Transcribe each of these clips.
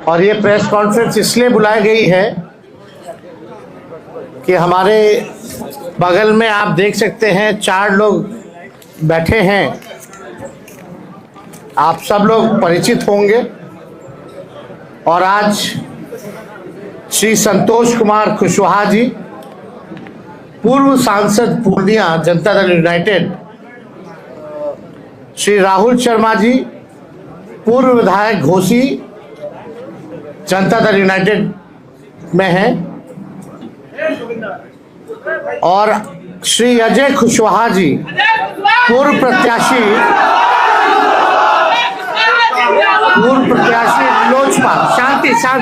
और ये press conference इसलिए बुलाई गई है कि हमारे बगल में आप देख सकते हैं 4 लोग बैठे हैं। आप सब लोग परिचित होंगे। और आज श्री संतोष कुमार कुशवाहा जी, पूर्व सांसद पूर्णिया जनता दल यूनाइटेड, श्री राहुल शर्मा जी, पूर्व विधायक घोसी जनता दल यूनाइटेड में हैं, और श्री अजय कुशवाहा जी, पूर्व प्रत्याशी लोजपा।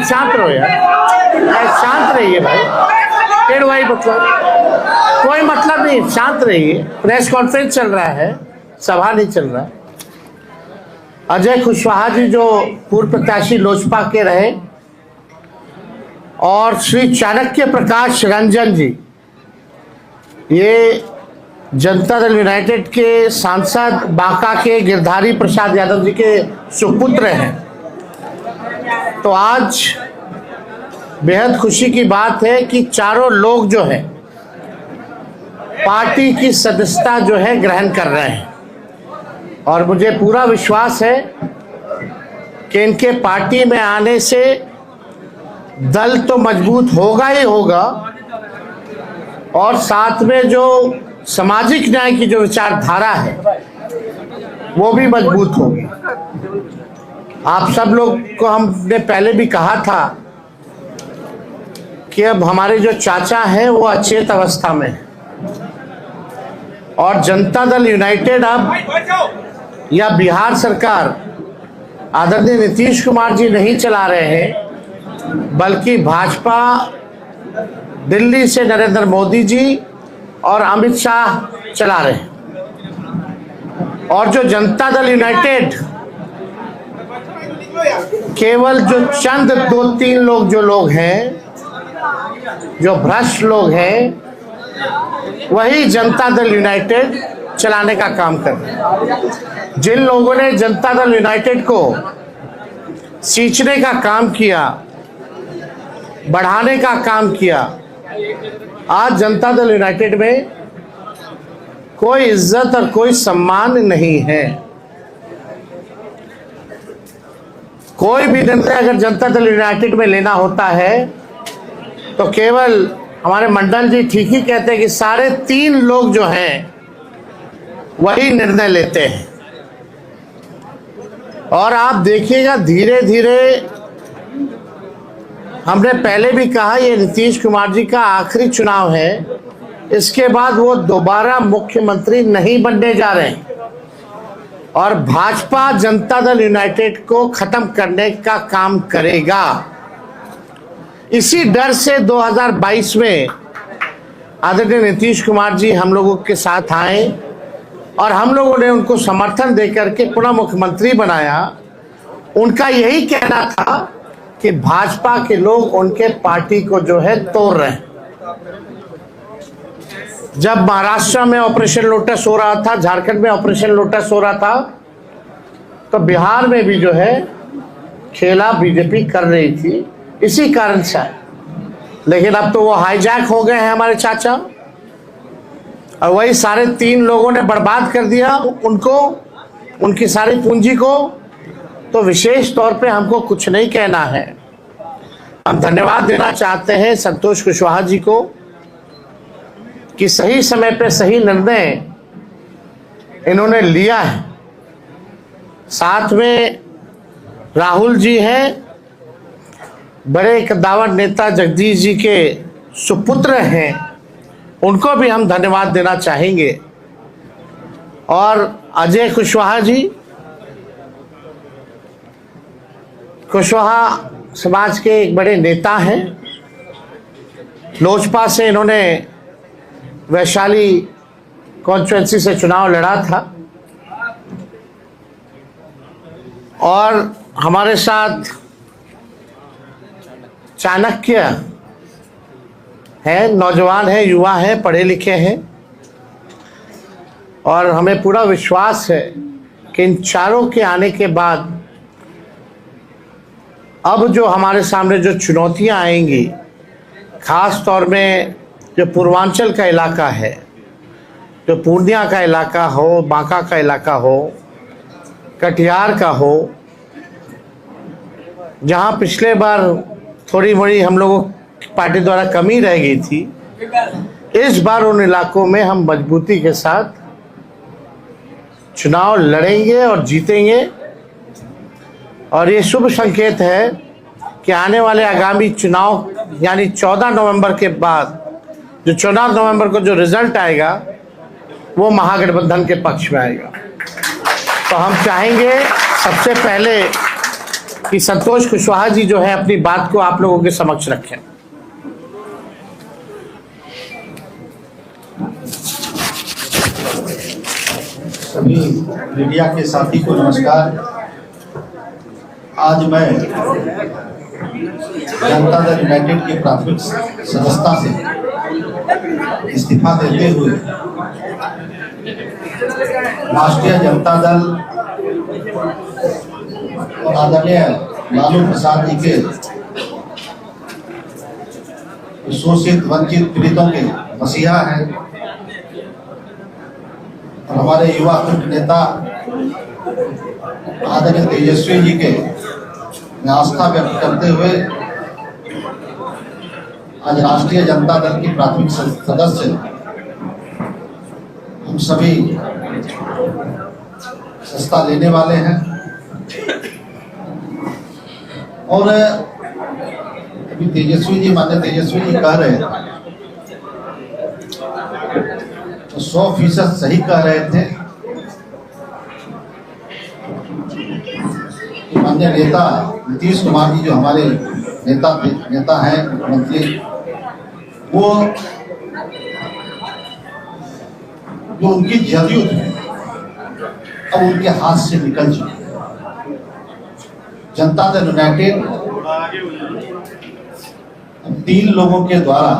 शांत रहो यार, शांत रहिए भाई। फिर वही कोई मतलब नहीं, शांत रहिए। प्रेस कॉन्फ्रेंस चल रहा है, सभा नहीं चल रहा। अजय कुशवाहा जी जो पूर्व प्रत्याशी लोजपा के रहे, और श्री चाणक्य प्रकाश रंजन जी, ये जनता दल यूनाइटेड के सांसद बांका के गिरधारी प्रसाद यादव जी के सुपुत्र हैं। तो आज बेहद खुशी की बात है कि चारों लोग जो है पार्टी की सदस्यता जो है ग्रहण कर रहे हैं, और मुझे पूरा विश्वास है कि इनके पार्टी में आने से दल तो मजबूत होगा ही होगा, और साथ में जो सामाजिक न्याय की जो विचारधारा है वो भी मजबूत होगी। आप सब लोग को हमने पहले भी कहा था कि अब हमारे जो चाचा हैं वो अचेत अवस्था में है, और जनता दल यूनाइटेड अब या बिहार सरकार आदरणीय नीतीश कुमार जी नहीं चला रहे हैं, बल्कि भाजपा दिल्ली से नरेंद्र मोदी जी और अमित शाह चला रहे हैं। और जो जनता दल यूनाइटेड केवल जो चंद 2-3 लोग जो लोग हैं, जो भ्रष्ट लोग हैं, वही जनता दल यूनाइटेड चलाने का काम कर रहे हैं। जिन लोगों ने जनता दल यूनाइटेड को सींचने का काम किया, बढ़ाने का काम किया, आज जनता दल यूनाइटेड में कोई इज्जत और कोई सम्मान नहीं है। कोई भी निर्णय अगर जनता दल यूनाइटेड में लेना होता है तो केवल हमारे मंडल जी ठीक ही कहते हैं कि 3.5 लोग जो हैं वही निर्णय लेते हैं। और आप देखिएगा धीरे धीरे, हमने पहले भी कहा ये नीतीश कुमार जी का आखिरी चुनाव है, इसके बाद वो दोबारा मुख्यमंत्री नहीं बनने जा रहे हैं, और भाजपा जनता दल यूनाइटेड को खत्म करने का काम करेगा। इसी डर से 2022 में आदरणीय नीतीश कुमार जी हम लोगों के साथ आए, और हम लोगों ने उनको समर्थन देकर के पुनः मुख्यमंत्री बनाया। उनका यही कहना था कि भाजपा के लोग उनके पार्टी को जो है तोड़ रहे हैं। जब महाराष्ट्र में ऑपरेशन लोटस हो रहा था, झारखंड में ऑपरेशन लोटस हो रहा था, तो बिहार में भी जो है खेला बीजेपी कर रही थी, इसी कारण से। लेकिन अब तो वो हाईजैक हो गए हैं हमारे चाचा, और वही 3.5 लोगों ने बर्बाद कर दिया उनको, उनकी सारी पूंजी को। तो विशेष तौर पे हमको कुछ नहीं कहना है, हम धन्यवाद देना चाहते हैं संतोष कुशवाहा जी को कि सही समय पे सही निर्णय इन्होंने लिया है। साथ में राहुल जी हैं, बड़े कद्दावर नेता जगदीश जी के सुपुत्र हैं, उनको भी हम धन्यवाद देना चाहेंगे। और अजय कुशवाहा जी, कुशवाहा समाज के एक बड़े नेता हैं। लोजपा से इन्होंने वैशाली कॉन्स्टिट्यूएंसी से चुनाव लड़ा था, और हमारे साथ चाणक्य है, नौजवान है, युवा है, पढ़े लिखे हैं, और हमें पूरा विश्वास है कि इन चारों के आने के बाद अब जो हमारे सामने जो चुनौतियां आएंगी, खास तौर में जो पूर्वांचल का इलाका है, जो पूर्णिया का इलाका हो, बांका का इलाका हो, कटिहार का हो, जहां पिछले बार थोड़ी बड़ी हम लोगों की पार्टी द्वारा कमी रह गई थी, इस बार उन इलाकों में हम मजबूती के साथ चुनाव लड़ेंगे और जीतेंगे। और ये शुभ संकेत है कि आने वाले आगामी चुनाव यानी 14 नवंबर के बाद जो 14 नवंबर को जो रिजल्ट आएगा वो महागठबंधन के पक्ष में आएगा। तो हम चाहेंगे सबसे पहले कि संतोष कुशवाहा जी जो है अपनी बात को आप लोगों के समक्ष रखें। सभी मीडिया के साथी को नमस्कार। आज मैं जनता दल यूनाइटेड की प्राथमिक सदस्यता से इस्तीफा देते हुए राष्ट्रीय जनता दल और आदरणीय लालू प्रसाद जी के शोषित वंचित पीड़ितों के मसीहा हैं और हमारे युवा नेता आदरणीय तेजस्वी जी के आस्था व्यक्त करते हुए आज राष्ट्रीय जनता दल की प्राथमिक सदस्य हम सभी सस्ता लेने वाले हैं। और अभी तेजस्वी जी माननीय तेजस्वी जी कह रहे थे तो 100% सही कह रहे थे कि माननीय नेता नीतीश कुमार जी जो हमारे नेता हैं मुख्यमंत्री, वो जो उनकी जदयू थी अब उनके हाथ से निकल चुकी है। जनता दल यूनाइटेड अब 3 लोगों के द्वारा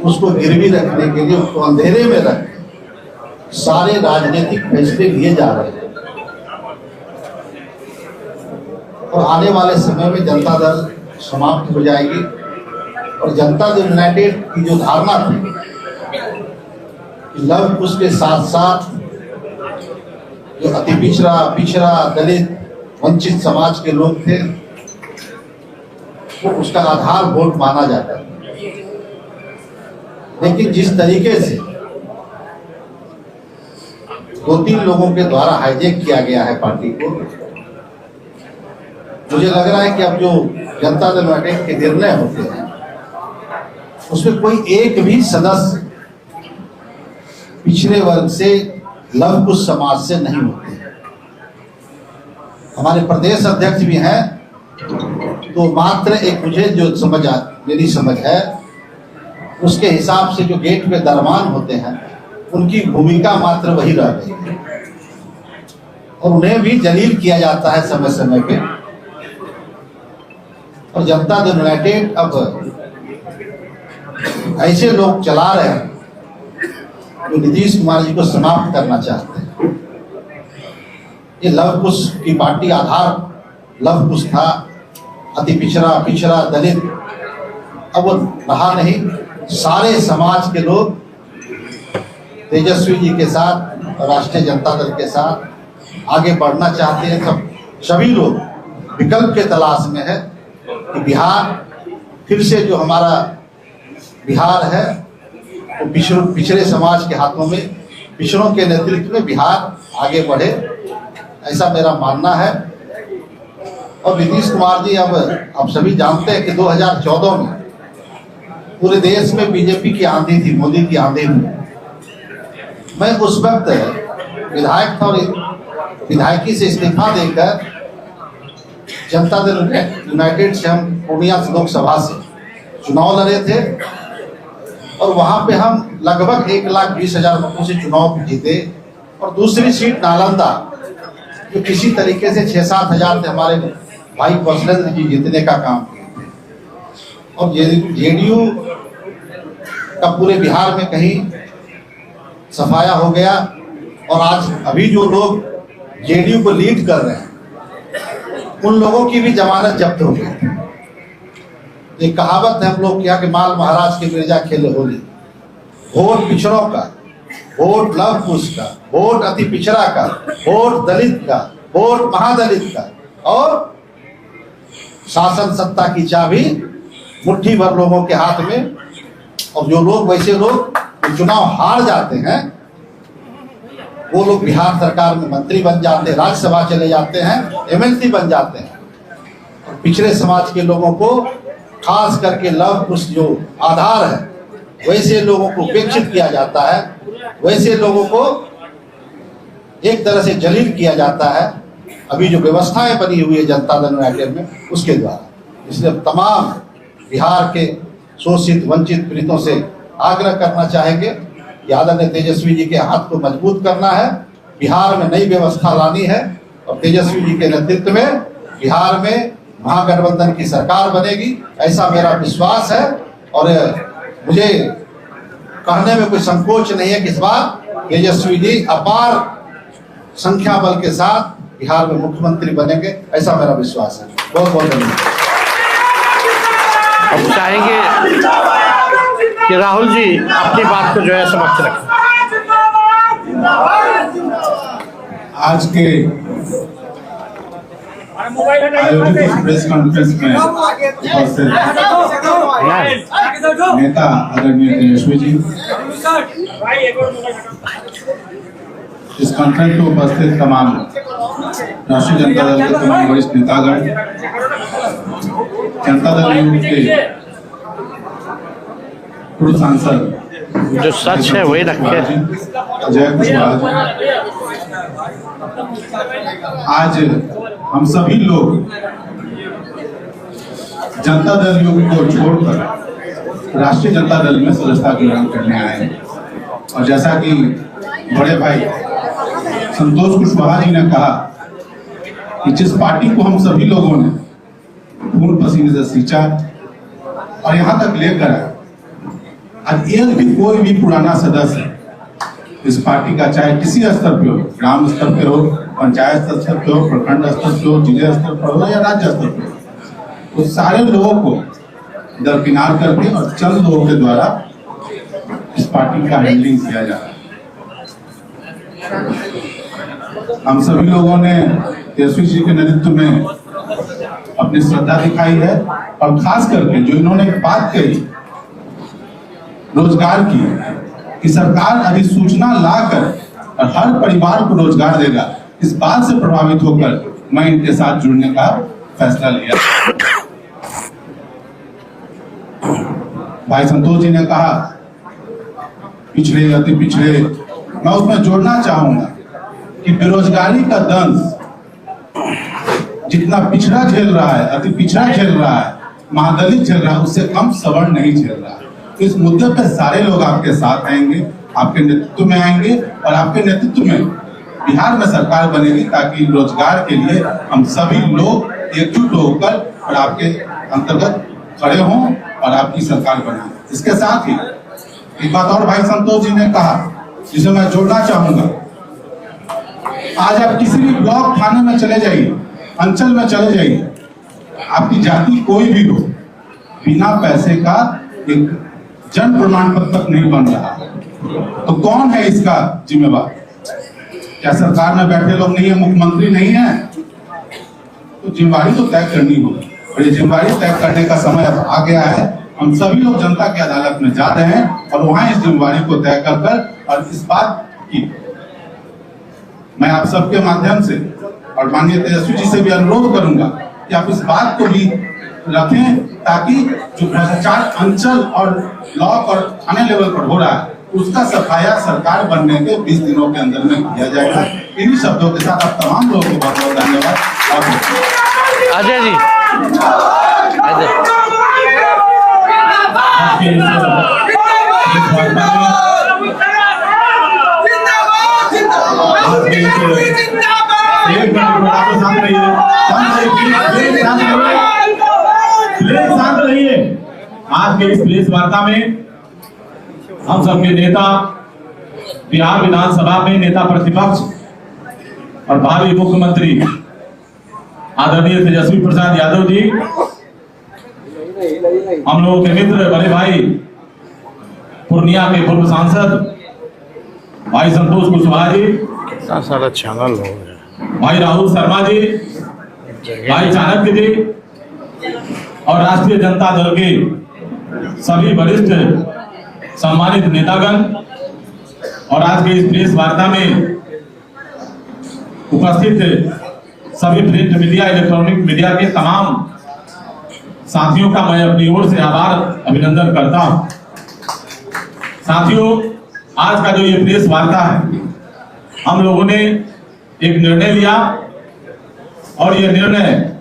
उसको गिरवी रखने के लिए, उसको अंधेरे में रख सारे राजनीतिक फैसले लिए जा रहे हैं। और आने वाले समय में जनता दल समाप्त हो जाएगी और जनता दल यूनाइटेड की जो धारणा थी लव कुश के साथ साथ जो अति पिछड़ा दलित वंचित समाज के लोग थे वो उसका आधार वोट माना जाता है। लेकिन जिस तरीके से 2-3 लोगों के द्वारा हाईजैक किया गया है पार्टी को, मुझे लग रहा है कि अब जो जनता दल यूनाइटेड के निर्णय होते हैं उसमें कोई एक भी सदस्य पिछड़े वर्ग से लव कुश समाज से नहीं होते। हमारे प्रदेश अध्यक्ष भी हैं तो मात्र एक मुझे जो मेरी समझ है उसके हिसाब से जो गेट पे दरमान होते हैं उनकी भूमिका मात्र वही रह गई है और उन्हें भी जलील किया जाता है समय समय पे। और जनता दल यूनाइटेड अब ऐसे लोग चला रहे हैं जो नीतीश कुमार जी को समाप्त करना चाहते हैं। ये लव कुश की पार्टी आधार लव कुश था, अति पिछड़ा दलित, अब वो रहा नहीं। सारे समाज के लोग तेजस्वी जी के साथ और राष्ट्रीय जनता दल के साथ आगे बढ़ना चाहते हैं। सभी लोग विकल्प के तलाश में है कि बिहार फिर से जो हमारा बिहार है वो पिछड़े समाज के हाथों में, पिछड़ों के नेतृत्व में बिहार आगे बढ़े, ऐसा मेरा मानना है। और नीतीश कुमार जी अब आप सभी जानते हैं कि 2014 में पूरे देश में बीजेपी की आंधी थी, मोदी की आंधी थी। मैं उस वक्त विधायक था और विधायकी से इस्तीफा देकर जनता दल यूनाइटेड से हम पूर्णिया लोकसभा से चुनाव लड़े थे और वहां पे हम लगभग 1,20,000 मतों से चुनाव जीते। और दूसरी सीट नालंदा जो किसी तरीके से 6-7 हजार से हमारे भाई कौशलेंद्र जी जीतने का काम किए थे। और जेडीयू का पूरे बिहार में कहीं सफाया हो गया। और आज अभी जो लोग जेडीयू को लीड कर रहे हैं उन लोगों की भी जमानत जब्त हो गई। एक कहावत है हम लोग क्या कि माल महाराज के मिर्जा खेले होली। वोट पिछड़ों का, वोट लव कुश का, वोट अति पिछड़ा का, वोट दलित का, वोट महादलित का, और शासन सत्ता की चाबी मुट्ठी भर लोगों के हाथ में। और जो लोग, वैसे लोग चुनाव हार जाते हैं, वो लोग बिहार सरकार में मंत्री बन जाते हैं, राज्यसभा चले जाते हैं, एमएलसी बन जाते हैं। पिछड़े समाज के लोगों को, खास करके लव कुश जो आधार है, वैसे लोगों को उपेक्षित किया जाता है, वैसे लोगों को एक तरह से जलील किया जाता है। अभी जो व्यवस्थाएं बनी हुई है जनता दल यूनाइटेड में, उसके द्वारा। इसलिए तमाम बिहार के शोषित वंचित पीड़ितों से आग्रह करना चाहेंगे कि आदरणीय तेजस्वी जी के हाथ को मजबूत करना है, बिहार में नई व्यवस्था लानी है, और तेजस्वी जी के नेतृत्व में बिहार में महागठबंधन की सरकार बनेगी, ऐसा मेरा विश्वास है। और मुझे कहने में कोई संकोच नहीं है कि इस बार तेजस्वी जी अपार संख्या बल के साथ बिहार में मुख्यमंत्री बनेंगे, ऐसा मेरा विश्वास है। बहुत बहुत धन्यवाद। अब चाहेंगे कि राहुल जी अपनी बात को जो है समाप्त रखें। आज के आयोजित प्रेस कॉन्फ्रेंस में उपस्थित नेता आदरणीय तेजस्वी जी, इस कॉन्फ्रेंस में उपस्थित तमाम राष्ट्रीय जनता दल के तमाम वरिष्ठ नेतागण, जनता दल यूथ के पूर्व सांसद जो सच है वही रखे। जय कुशवाहा जी, आज हम सभी लोग जनता दल यूथ को छोड़कर राष्ट्रीय जनता दल में सदस्यता ग्रहण करने आए हैं। और जैसा कि बड़े भाई संतोष कुशवाहा जी ने कहा कि जिस पार्टी को हम सभी लोगों ने खून पसीने से सींचा और यहाँ तक लेकर आए, आज एक भी कोई भी पुराना सदस्य इस पार्टी का, चाहे किसी स्तर पे हो, ग्राम स्तर पे हो, पंचायत स्तर पे हो, प्रखंड स्तर पे हो, जिले स्तर पर हो या राज्य स्तर पे हो, उस सारे लोगों को दरकिनार करके और चंद लोगों के द्वारा इस पार्टी का हैंडलिंग किया जा रहा है। हम सभी लोगों ने तेजस्वी जी के नेतृत्व में अपनी श्रद्धा दिखाई है, और खास करके जो इन्होंने बात कही रोजगार की, कि सरकार अधिसूचना लाकर और हर परिवार को रोजगार देगा, इस बात से प्रभावित होकर मैं इनके साथ जुड़ने का फैसला लिया। भाई संतोष जी ने कहा पिछड़े अति पिछड़े, मैं उसमें जोड़ना चाहूंगा कि बेरोजगारी का दंश जितना पिछड़ा झेल रहा है, अति पिछड़ा झेल रहा है, महादलित झेल रहा है, उससे कम सवर्ण नहीं झेल रहा है। तो इस मुद्दे पे सारे लोग आपके साथ आएंगे, आपके नेतृत्व में आएंगे, और आपके नेतृत्व में बिहार में सरकार बनेगी, ताकि रोजगार के लिए हम सभी लोग एकजुट होकर और आपके अंतर्गत खड़े हों और आपकी सरकार बनाएं। इसके साथ ही एक बात और भाई संतोष जी ने कहा, जिसे मैं जोड़ना चाहूंगा, आज आप किसी भी ब्लॉक थाने में चले जाइए, अंचल में चले जाइए, आपकी जाति कोई भी हो, बिना पैसे का एक जन प्रमाण पत्र तक नहीं बन रहा। तो कौन है इसका जिम्मेवार? क्या सरकार में बैठे लोग नहीं है, मुख्यमंत्री नहीं है? तो जिम्मेवारी तो तय करनी होगी, और ये जिम्मेवारी तय करने का समय अब आ गया है। हम सभी लोग जनता की अदालत में जा रहे हैं और वहां इस जिम्मेवारी को तय कर और इस बात की मैं आप सबके माध्यम से और माननीय तेजस्वी जी से भी अनुरोध करूंगा कि आप इस बात को भी रखें, ताकि जो भ्रष्टाचार अंचल और ब्लॉक और थाने लेवल पर हो रहा है, उसका सफाया सरकार बनने के 20 दिनों के अंदर में किया जाएगा। इन्हीं शब्दों के साथ आप तमाम लोगों को बहुत बहुत धन्यवाद। अजय जी, शांत रहिए। आज के इस प्रेस वार्ता में हम सबके नेता, बिहार विधानसभा में नेता प्रतिपक्ष और भावी मुख्यमंत्री आदरणीय तेजस्वी प्रसाद यादव जी, हम लोगों के मित्र बड़े भाई पूर्णिया के पूर्व सांसद भाई संतोष कुशवाहा जी, कितना सारा चैनल हो गया, भाई राहुल शर्मा जी, भाई चाणक्य जी और राष्ट्रीय जनता दल के सभी वरिष्ठ सम्मानित नेतागण और आज के इस प्रेस वार्ता में उपस्थित सभी प्रिंट मीडिया, इलेक्ट्रॉनिक मीडिया के तमाम साथियों का मैं अपनी ओर से आभार अभिनंदन करता हूं। साथियों, आज का जो ये प्रेस वार्ता है, हम लोगों ने एक निर्णय लिया और ये निर्णय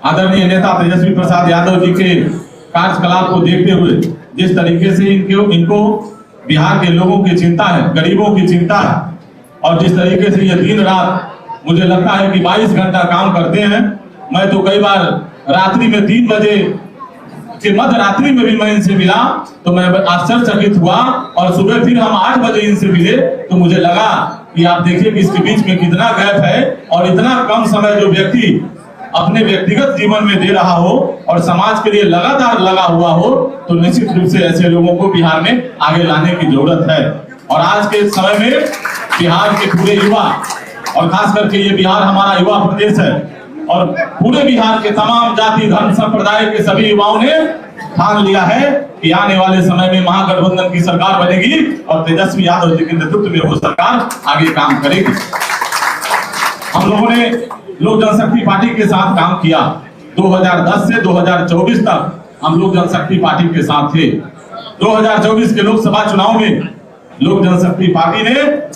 आदरणीय नेता तेजस्वी प्रसाद यादव जी के कार्यकलाप को देखते हुए, जिस तरीके से इनको बिहार के लोगों की चिंता है, गरीबों की चिंता है, और जिस तरीके से ये दिन रात मुझे लगता है कि 22 घंटा काम करते हैं। मैं तो कई बार रात्रि में 3 बजे के मध्य रात्रि में भी मैं इनसे मिला तो मैं आश्चर्यचकित हुआ, और सुबह फिर हम 8 बजे इनसे मिले तो मुझे लगा कि आप देखिए कि इसके बीच में कितना गैप है, और इतना कम समय जो व्यक्ति अपने व्यक्तिगत जीवन में दे रहा हो और समाज के लिए लगातार लगा हुआ हो, तो निश्चित रूप से ऐसे लोगों को बिहार में आगे लाने की जरूरत है। और आज के समय में बिहार के पूरे युवा, और खास करके ये बिहार हमारा युवा प्रदेश है, और पूरे बिहार के तमाम जाति धर्म संप्रदाय के सभी युवाओं ने ठान लिया है कि आने वाले समय में महागठबंधन की सरकार बनेगी और तेजस्वी यादव जी के नेतृत्व में वो सरकार आगे काम करेगी। हम लोगों ने लोक जनशक्ति पार्टी के साथ काम किया। 2010 से 2024 तक हम लोक जनशक्ति पार्टी के साथ थे। 2024 के लोकसभा चुनाव में लोक जनशक्ति पार्टी ने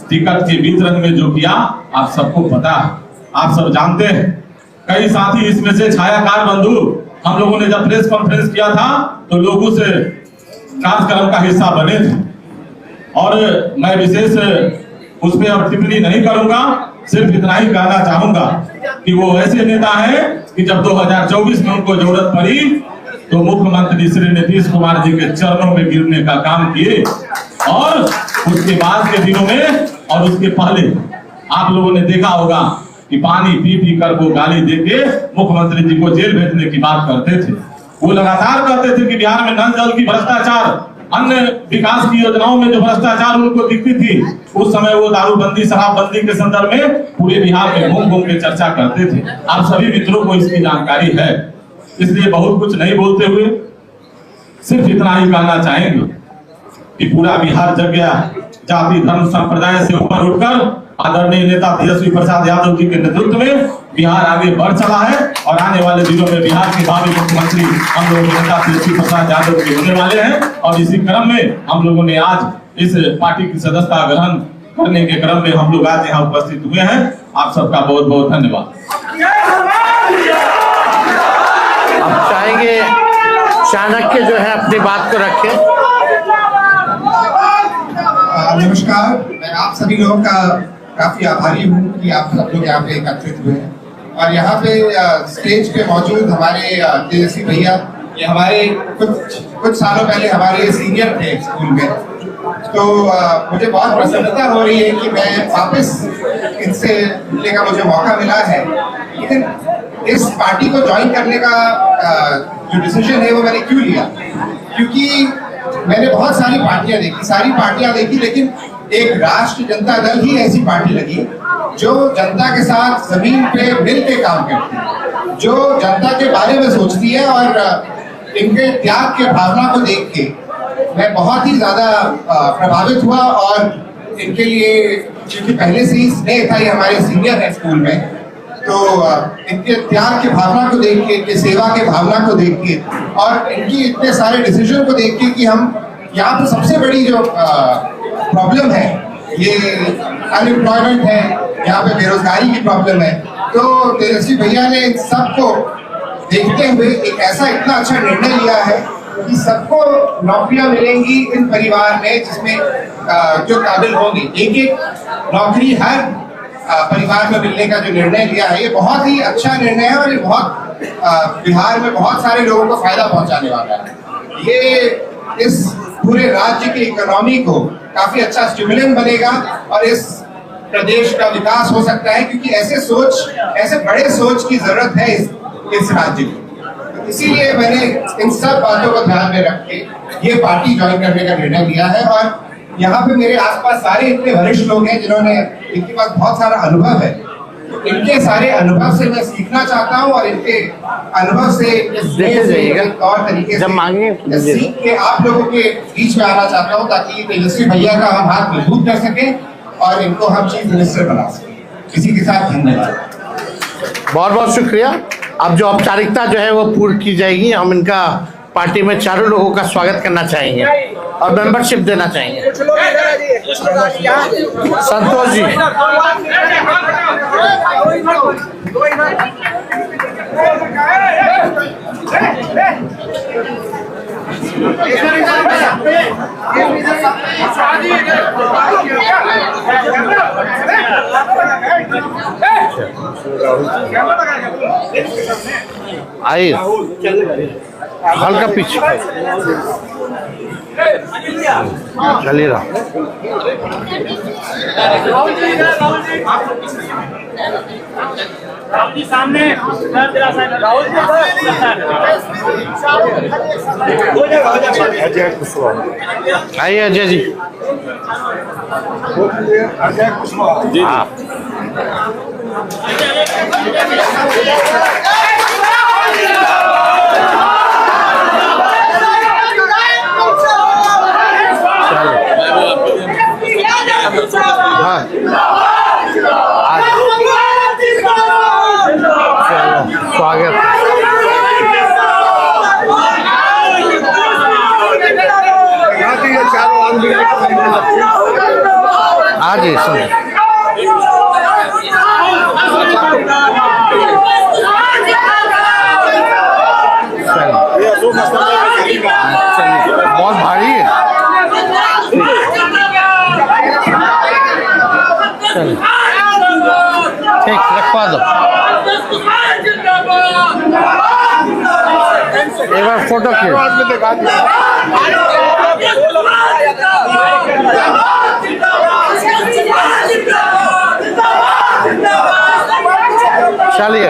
टिकट के वितरण में जो किया आप सबको पता है, आप सब जानते हैं। कई साथी इसमें से छायाकार बंधु, हम लोगों ने जब प्रेस कॉन्फ्रेंस किया था तो लोगों से कार्यक्रम का हिस्सा बने थे, और मैं विशेष उस पर अब टिप्पणी नहीं करूंगा, सिर्फ इतना ही कहना चाहूंगा कि वो ऐसे नेता हैं कि जब 2024 में उनको जरूरत पड़ी तो मुख्यमंत्री श्री नीतीश कुमार जी के चरणों में गिरने का काम किए, और उसके बाद के दिनों में और उसके पहले आप लोगों ने देखा होगा कि पानी पी पी कर वो गाली देके मुख्यमंत्री जी को जेल भेजने की बात करते थे। वो लगातार कहते थे कि बिहार में नल जल की भ्रष्टाचार, अन्य विकास की योजनाओं में जो भ्रष्टाचार उनको दिखती थी, उस समय वो दारूबंदी शराबबंदी के संदर्भ में पूरे बिहार में घूम घूम के चर्चा करते थे। आप सभी मित्रों को इसकी जानकारी है, इसलिए बहुत कुछ नहीं बोलते हुए सिर्फ इतना ही कहना चाहेंगे कि पूरा बिहार जग गया, जाति धर्म संप्रदाय से ऊपर उठकर आदरणीय नेता तेजस्वी प्रसाद यादव जी के नेतृत्व में बिहार आगे बढ़ चला है, और आने वाले दिनों में बिहार के भावी मुख्यमंत्री हम लोगों के नेता तेजस्वी प्रसाद यादव जी होने वाले हैं। और इसी क्रम में हम लोगों ने आज इस पार्टी की सदस्यता ग्रहण करने के क्रम में हम लोग आज यहाँ उपस्थित हुए हैं। आप सबका बहुत बहुत धन्यवाद। अब चाहेंगे चाणक्य जो है अपनी बात को रखें। नमस्कार, मैं आप सभी लोगों का काफी आभारी हूँ कि आप सब लोग यहाँ पे एकत्रित हुए हैं, और यहाँ पे स्टेज पे मौजूद हमारे तेजस्वी भैया, ये हमारे कुछ सालों पहले हमारे सीनियर थे स्कूल में, तो मुझे बहुत प्रसन्नता हो रही है कि मैं वापस इनसे मिलने का मुझे मौका मिला है। लेकिन इस पार्टी को ज्वाइन करने का जो डिसीजन है वो मैंने क्यों लिया, क्योंकि मैंने बहुत सारी पार्टियां देखी, लेकिन एक राष्ट्रीय जनता दल ही ऐसी पार्टी लगी जो जनता के साथ जमीन पे मिल के काम करती है, जो जनता के बारे में सोचती है, और इनके त्याग के भावना को देख के मैं बहुत ही ज्यादा प्रभावित हुआ। और इनके लिए क्योंकि पहले से ही स्नेह था, ये हमारे सीनियर है स्कूल में, तो इनके त्याग की भावना को देख के, इनके सेवा के भावना को देख के, और इनकी इतने सारे डिसीजन को देख के कि हम यहाँ पे सबसे बड़ी जो प्रॉब्लम है ये अनएम्प्लॉयमेंट है, यहाँ पे बेरोजगारी की प्रॉब्लम है, तो तेजस्वी भैया ने सबको देखते हुए एक ऐसा इतना अच्छा निर्णय लिया है कि सबको नौकरियां मिलेंगी इन परिवार में, जिसमें जो काबिल होंगे, एक नौकरी हर परिवार में मिलने का जो निर्णय लिया है, ये बहुत ही अच्छा निर्णय है, और ये बहुत बिहार में बहुत सारे लोगों को फायदा पहुंचाने वाला है। ये इस पूरे राज्य की इकोनॉमी को काफी अच्छा स्टिमुलेंट बनेगा, और इस प्रदेश का विकास हो सकता है, क्योंकि ऐसे बड़े सोच की जरूरत है इस राज्य को। इसीलिए मैंने इन सब बातों को ध्यान में रख के ये पार्टी ज्वाइन करने का निर्णय लिया है। और यहाँ पे मेरे आसपास सारे इतने वरिष्ठ लोग हैं इनके पास बहुत सारा अनुभव है। इनके सारे अनुभव से मैं सीखना चाहता हूँ और इनके अनुभव से और तरीके से सीख के आप लोगों के बीच में आना चाहता हूँ, ताकि तेजस्वी भैया का हम हाथ मजबूत कर सके और इनको हम चीफ मिनिस्टर बना सके। इसी के साथ धन्यवाद। बहुत बहुत शुक्रिया। अब जो औपचारिकता जो है वो पूर्ण की जाएगी। हम इनका पार्टी में चारों लोगों का स्वागत करना चाहेंगे और मेंबरशिप देना चाहेंगे। संतोष जी, आइए हल्का पीछे चलिए रहा। सामने आइए अजय जी। हाँ स्वागत आज बहुत भारी है। ठीक रखवा दो। एक बार फोटो चलिए।